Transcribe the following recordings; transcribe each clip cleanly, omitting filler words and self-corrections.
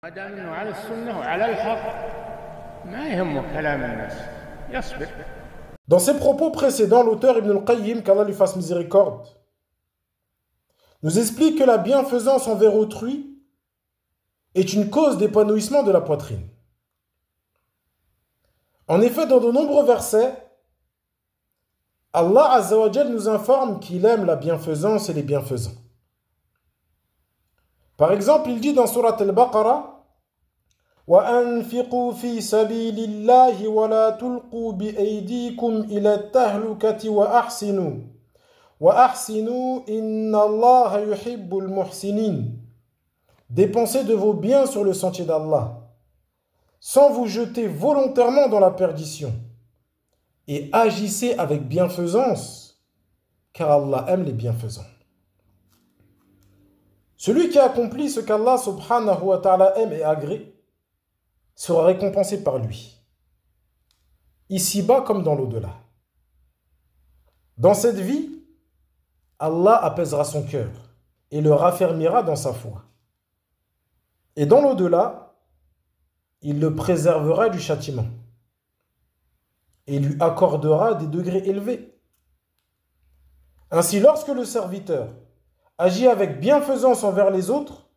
ما دام انه على السنه وعلى الحق ما يهمه كلام الناس يصبر. Dans ses propos précédents, l'auteur Ibn al-Qayyim, qu'Allah lui fasse miséricorde, nous explique que la bienfaisance envers autrui est une cause d'épanouissement de la poitrine. En effet, dans de nombreux versets, Allah Azza wa Jal nous informe qu'il aime la bienfaisance et les bienfaisants. Par exemple, il dit dans Surat Al-Baqarah وَأَنْفِقُوا فِي سَبِيلِ اللَّهِ وَلَا تُلْقُوا بِأَيْدِيكُمْ إِلَى التَّهْلُكَةِ وَأَحْسِنُوا إِنَّ اللَّهَ يُحِبُّ الْمُحْسِنِينَ. Dépensez de vos biens sur le sentier d'Allah, sans vous jeter volontairement dans la perdition, et agissez avec bienfaisance, car Allah aime les bienfaisants. Celui qui accomplit ce qu'Allah subhanahu wa ta'ala aime et agrée sera récompensé par lui, ici-bas comme dans l'au-delà. Dans cette vie, Allah apaisera son cœur et le raffermira dans sa foi. Et dans l'au-delà, il le préservera du châtiment et lui accordera des degrés élevés. Ainsi, lorsque le serviteur agit avec bienfaisance envers les autres,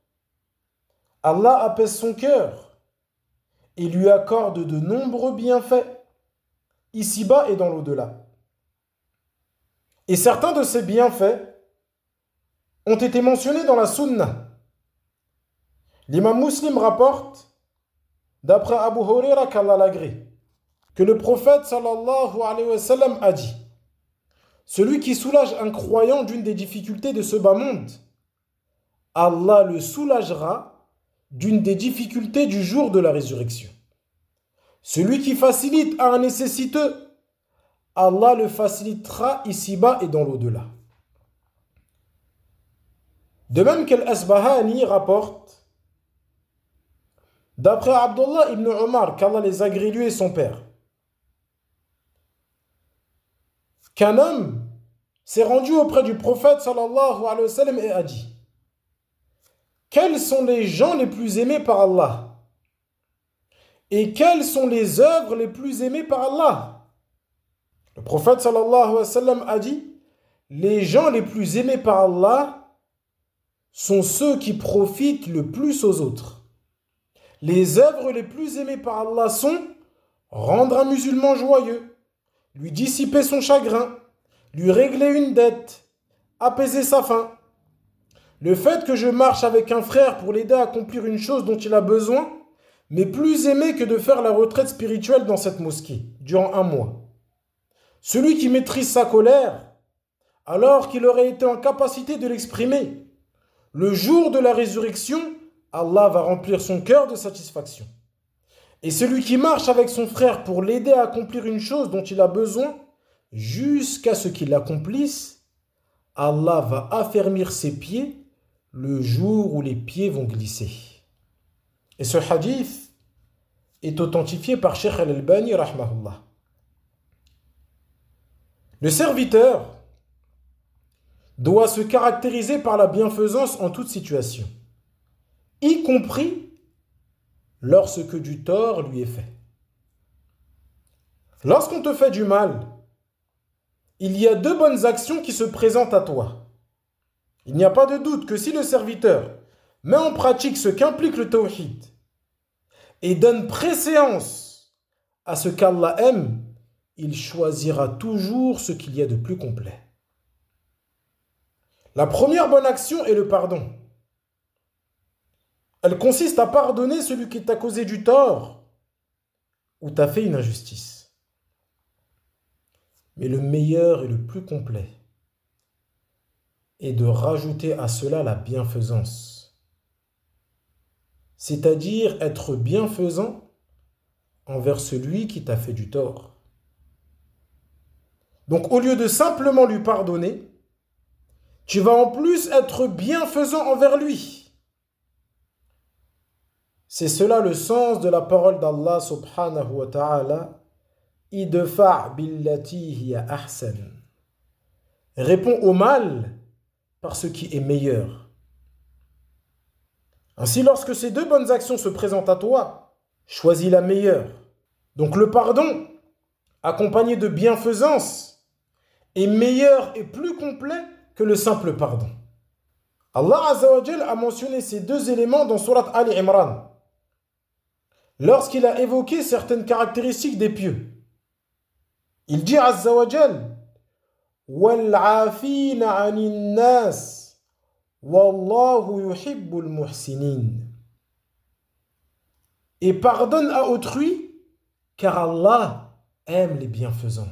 Allah apaise son cœur et lui accorde de nombreux bienfaits, ici-bas et dans l'au-delà. Et certains de ces bienfaits ont été mentionnés dans la Sunna. L'imam Muslim rapporte, d'après Abu Huraira qu'Allah l'agrée, que le prophète sallallahu alayhi wa sallam a dit: celui qui soulage un croyant d'une des difficultés de ce bas monde, Allah le soulagera d'une des difficultés du jour de la résurrection. Celui qui facilite à un nécessiteux, Allah le facilitera ici-bas et dans l'au-delà. De même qu'Al-Asbahani rapporte, d'après Abdullah ibn Omar, qu'Allah les agrée lui et son père, qu'un homme s'est rendu auprès du prophète sallallahu alayhi wa sallam et a dit: quels sont les gens les plus aimés par Allah? Et quelles sont les œuvres les plus aimées par Allah? Le prophète sallallahu alayhi wa sallam a dit: les gens les plus aimés par Allah sont ceux qui profitent le plus aux autres. Les œuvres les plus aimées par Allah sont rendre un musulman joyeux, lui dissiper son chagrin, lui régler une dette, apaiser sa faim. Le fait que je marche avec un frère pour l'aider à accomplir une chose dont il a besoin m'est plus aimé que de faire la retraite spirituelle dans cette mosquée durant 1 mois. Celui qui maîtrise sa colère, alors qu'il aurait été en capacité de l'exprimer, le jour de la résurrection, Allah va remplir son cœur de satisfaction. Et celui qui marche avec son frère pour l'aider à accomplir une chose dont il a besoin, jusqu'à ce qu'il l'accomplisse, Allah va affermir ses pieds le jour où les pieds vont glisser. Et ce hadith est authentifié par Cheikh Al-Albani rahmahullah. Le serviteur doit se caractériser par la bienfaisance en toute situation, y compris lorsque du tort lui est fait. Lorsqu'on te fait du mal, il y a 2 bonnes actions qui se présentent à toi. Il n'y a pas de doute que si le serviteur met en pratique ce qu'implique le tawhid et donne préséance à ce qu'Allah aime, il choisira toujours ce qu'il y a de plus complet. La première bonne action est le pardon. Elle consiste à pardonner celui qui t'a causé du tort ou t'a fait une injustice. Mais le meilleur et le plus complet est de rajouter à cela la bienfaisance, c'est-à-dire être bienfaisant envers celui qui t'a fait du tort. Donc au lieu de simplement lui pardonner, tu vas en plus être bienfaisant envers lui. C'est cela le sens de la parole d'Allah subhanahu wa ta'ala: idfa' billati hiya ahsan. Réponds au mal par ce qui est meilleur. Ainsi, lorsque ces deux bonnes actions se présentent à toi, choisis la meilleure. Donc le pardon, accompagné de bienfaisance, est meilleur et plus complet que le simple pardon. Allah Azza wa Jal a mentionné ces deux éléments dans Surat Ali Imran, lorsqu'il a évoqué certaines caractéristiques des pieux. Il dit Azza wa Jal, وَالْعَافِينَ عَنِ النَّاسِ وَاللَّهُ يُحِبُّ الْمُحْسِنِينَ. Et pardonne à autrui, car Allah aime les bienfaisants.